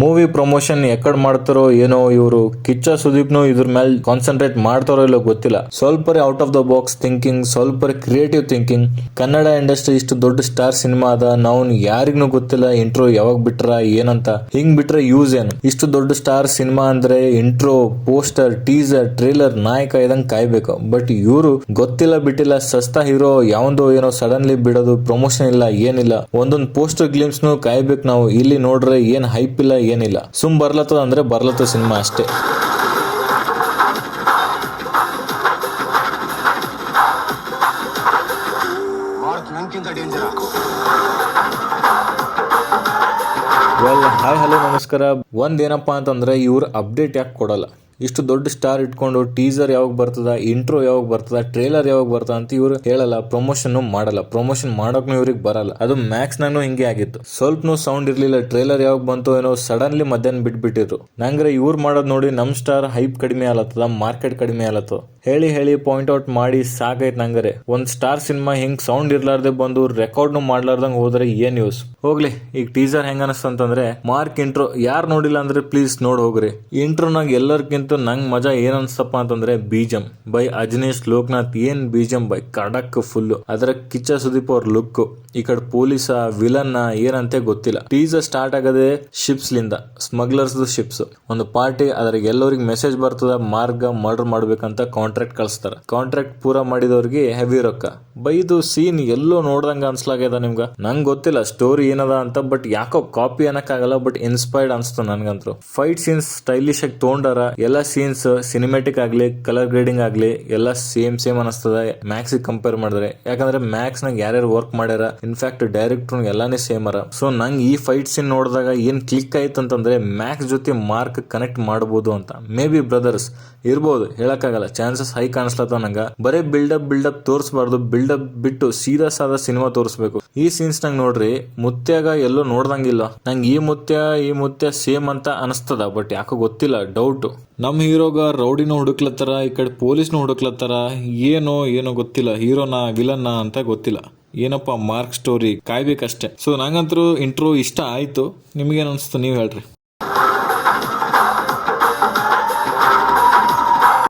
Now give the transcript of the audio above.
Movie promotion ಎಕಡ್ ಮಾಡ್ತಾರೋ ಏನೋ ಇವರು. ಕಿಚ್ಚ ಸುದೀಪ್ನು ಇದ್ರ ಮೇಲೆ ಕಾನ್ಸಂಟ್ರೇಟ್ ಮಾಡ್ತಾರೋ ಇಲ್ಲೋ ಗೊತ್ತಿಲ್ಲ. ಸ್ವಲ್ಪ out of the box thinking, ಸ್ವಲ್ಪ ಕ್ರಿಯೇಟಿವ್ ಥಿಂಕಿಂಗ್. ಕನ್ನಡ ಇಂಡಸ್ಟ್ರಿ ಇಷ್ಟು ದೊಡ್ಡ ಸ್ಟಾರ್ ಸಿನಿಮಾ ಅದ, ನಾವು ಯಾರಿಗೂ ಗೊತ್ತಿಲ್ಲ ಇಂಟ್ರೋ ಯಾವಾಗ ಬಿಟ್ರ ಏನಂತ. ಹಿಂಗ್ ಬಿಟ್ರೆ ಯೂಸ್ ಏನು? ಇಷ್ಟು ದೊಡ್ಡ ಸ್ಟಾರ್ ಸಿನಿಮಾ ಅಂದ್ರೆ ಇಂಟ್ರೋ, ಪೋಸ್ಟರ್, ಟೀಸರ್, ಟ್ರೇಲರ್, ನಾಯಕ ಇದಂಗ್ ಕಾಯ್ಬೇಕು. ಬಟ್ ಇವರು ಗೊತ್ತಿಲ್ಲ ಬಿಟ್ಟಿಲ್ಲ, ಸಸ್ತಾ ಹೀರೋ ಯಾವಂದೋ ಏನೋ ಸಡನ್ಲಿ ಬಿಡೋದು, ಪ್ರಮೋಷನ್ ಇಲ್ಲ ಏನಿಲ್ಲ. ಒಂದೊಂದು ಪೋಸ್ಟರ್ ಗ್ಲಿಮ್ಸ್ ಕಾಯ್ಬೇಕು ನಾವು. ಇಲ್ಲಿ ನೋಡ್ರೆ ಏನ್ ಹೈಪ್ ಇಲ್ಲ ಏನಿಲ್ಲ, ಸುಮ್ ಬರ್ಲತ್ತದ ಅಂದ್ರೆ ಬರ್ಲತ್ತ ಸಿನಿಮಾ ಅಷ್ಟೇ. ವೆಲ್, ಹಾಯ್ ಹಲೋ ನಮಸ್ಕಾರ. ಒಂದೇನಪ್ಪಾ ಅಂತಂದ್ರೆ ಇವ್ರು ಅಪ್ಡೇಟ್ ಯಾಕೆ ಕೊಡಲ್ಲ? ಇಷ್ಟು ದೊಡ್ಡ ಸ್ಟಾರ್ ಇಟ್ಕೊಂಡು ಟೀಸರ್ ಯಾವಾಗ ಬರ್ತದ, ಇಂಟ್ರೋ ಯಾವಾಗ ಬರ್ತದ, ಟ್ರೇಲರ್ ಯಾವಾಗ ಬರ್ತದ ಅಂತ ಇವ್ರು ಹೇಳಲ್ಲ. ಪ್ರಮೋಷನ್ ಮಾಡಲ್ಲ. ಪ್ರಮೋಷನ್ ಮಾಡೋಕ್ನು ಇವ್ರಿಗೆ ಬರಲ್ಲ. ಅದು ಮ್ಯಾಕ್ಸ್ ನಾನು ಹಿಂಗೆ ಆಗಿತ್ತು. ಸ್ವಲ್ಪನೂ ಸೌಂಡ್ ಇರ್ಲಿಲ್ಲ. ಟ್ರೇಲರ್ ಯಾವಾಗ ಬಂತು ಏನೋ ಸಡನ್ಲಿ ಮಧ್ಯಾಹ್ನ ಬಿಟ್ಬಿಟ್ಟಿದ್ರು. ನಂಗ್ರೆ ಇವ್ರು ಮಾಡೋದ್ ನೋಡಿ ನಮ್ ಸ್ಟಾರ್ ಹೈಪ್ ಕಡಿಮೆ ಆಲತ್ತದ, ಮಾರ್ಕೆಟ್ ಕಡಿಮೆ ಆಲತ್ತದ. ಹೇಳಿ ಹೇಳಿ ಪಾಯಿಂಟ್ ಔಟ್ ಮಾಡಿ ಸಾಕೈತ್ ನಂಗರೆ. ಒಂದ್ ಸ್ಟಾರ್ ಸಿನಿಮಾ ಹಿಂಗ್ ಸೌಂಡ್ ಇರ್ಲಾರ್ದೆ ಬಂದು ರೆಕಾರ್ಡ್ ಮಾಡ್ಲಾರ್ದಂಗ್ ಹೋದ್ರೆ ಏನ್ ಯೂಸ್? ಹೋಗ್ಲಿ, ಈಗ ಟೀಸರ್ ಹೆಂಗ ಅನಸ್ತಂತಂದ್ರೆ ಮಾರ್ಕ್ ಇಂಟ್ರೋ ಯಾರು ನೋಡಿಲ್ಲ ಅಂದ್ರೆ ಪ್ಲೀಸ್ ನೋಡ್ ಹೋಗ್ರಿ. ಇಂಟ್ರೋನಾಗ ಎಲ್ಲರಿಗಿಂತ ನಂಗ್ ಮಜಾ ಏನ್ ಅನ್ಸ್ತಪ್ಪ ಅಂತಂದ್ರೆ ಬೀಜಂ ಬೈ ಅಜನೀಶ್ ಲೋಕನಾಥ್. ಏನ್ ಬೀಜಂ ಬೈ ಕಡಕ್ ಫುಲ್. ಅದರ ಕಿಚ್ಚ ಸುದೀಪ್ ಅವ್ರ ಲುಕ್, ಈ ಕಡೆ ಪೊಲೀಸ ವಿಲನ್ ಏನಂತೆ ಗೊತ್ತಿಲ್ಲ. ಟೀಸರ್ ಸ್ಟಾರ್ಟ್ ಆಗದೆ ಶಿಪ್ಸ್ ಲಿಂದ, ಸ್ಮಗ್ಲರ್ಸ್ ಶಿಪ್ಸ್. ಒಂದು ಪಾರ್ಟಿ, ಅದ್ರಾಗ ಎಲ್ಲರಿಗೆ ಮೆಸೇಜ್ ಬರ್ತದ, ಮಾರ್ಗ ಮರ್ಡರ್ ಮಾಡ್ಬೇಕಂತ ಕಾಂಟ್ರಾಕ್ಟ್ ಕಳಿಸ್ತಾರ. ಕಾಂಟ್ರಾಕ್ಟ್ ಪೂರಾ ಮಾಡಿದವ್ರಿಗೆ ಹೆವಿ ರೊಕ್ಕ. ಬೈದು ಸೀನ್ ಎಲ್ಲೋ ನೋಡ್ದಂಗ ಅನ್ಸ್ಲಾಗ್ಯದ ನಿಮ್ಗ. ನಂಗೆ ಗೊತ್ತಿಲ್ಲ ಸ್ಟೋರಿ ಏನದ ಅಂತ, ಬಟ್ ಯಾಕೋ ಕಾಪಿ ಅನ್ನಕ್ಕಾಗಲ್ಲ, ಬಟ್ ಇನ್ಸ್ಪೈರ್ಡ್ ಅನ್ಸ್ತು ನನ್ಗಂತೂ. ಫೈಟ್ ಸೀನ್ಸ್ ಸ್ಟೈಲಿಶ್ ಆಗಿ ತೊಗೊಂಡಾರ. ಎಲ್ಲ ಸೀನ್ಸ್ ಸಿನಿಮ್ಯಾಟಿಕ್ ಆಗ್ಲಿ, ಕಲರ್ ಗ್ರೇಡಿಂಗ್ ಆಗ್ಲಿ, ಎಲ್ಲ ಸೇಮ್ ಅನಿಸ್ತದ ಮ್ಯಾಕ್ಸ್ ಕಂಪೇರ್ ಮಾಡಿದ್ರೆ. ಯಾಕಂದ್ರೆ ಮ್ಯಾಕ್ಸ್ ನಾಗ ಯಾರ್ಯಾರು ವರ್ಕ್ ಮಾಡ್ಯಾರ, ಇನ್ಫ್ಯಾಕ್ಟ್ ಡೈರೆಕ್ಟರ್ ಎಲ್ಲಾನೇ ಸೇಮ್ ಅರ. ಸೊ ನಂಗೆ ಈ ಫೈಟ್ ಸೀನ್ ನೋಡಿದಾಗ ಏನ್ ಕ್ಲಿಕ್ ಆಯ್ತು ಅಂತಂದ್ರೆ ಮ್ಯಾಕ್ಸ್ ಜೊತೆ ಮಾರ್ಕ್ ಕನೆಕ್ಟ್ ಮಾಡಬಹುದು ಅಂತ. ಮೇ ಬಿ ಬ್ರದರ್ಸ್ ಇರ್ಬೋದು, ಹೇಳಕ್ಕಾಗಲ್ಲ. ಚಾನ್ಸಸ್ ಹೈ ಕಾಣಿಸ್ಲತ್ತ ನಂಗ. ಬರೇ ಬಿಲ್ಡಪ್ ತೋರಿಸಬಾರ್ದು. ಬಿಲ್ಡಪ್ ಬಿಟ್ಟು ಸೀರಿಯಸ್ ಆದ ಸಿನಿಮಾ ತೋರಿಸ್ಬೇಕು. ಈ ಸೀನ್ಸ್ ನಂಗೆ ನೋಡ್ರಿ ಮುತ್ಯಾಗ ಎಲ್ಲೋ ನೋಡ್ದಂಗಿಲ್ಲ. ನಂಗೆ ಈ ಮುತ್ಯ ಸೇಮ್ ಅಂತ ಅನಿಸ್ತದ, ಬಟ್ ಯಾಕೋ ಗೊತ್ತಿಲ್ಲ, ಡೌಟ್. ನಮ್ ಹೀರೋಗ ರೌಡಿನ ಹುಡುಕ್ಲತ್ತಾರ, ಈ ಕಡೆ ಪೊಲೀಸ್ನ ಹುಡುಕ್ಲತ್ತಾರ. ಏನೋ ಗೊತ್ತಿಲ್ಲ, ಹೀರೋನ ವಿಲನ್ನ ಅಂತ ಗೊತ್ತಿಲ್ಲ. ಏನಪ್ಪಾ ಮಾರ್ಕ್ ಸ್ಟೋರಿ ಕಾಯ್ಬೇಕಷ್ಟೇ. ಸೊ ನಂಗಂತರೂ ಇಂಟ್ರೋ ಇಷ್ಟ ಆಯ್ತು. ನಿಮ್ಗೇನ್ ಅನ್ಸ್ತು, ನೀವ್ ಹೇಳ್ರಿ.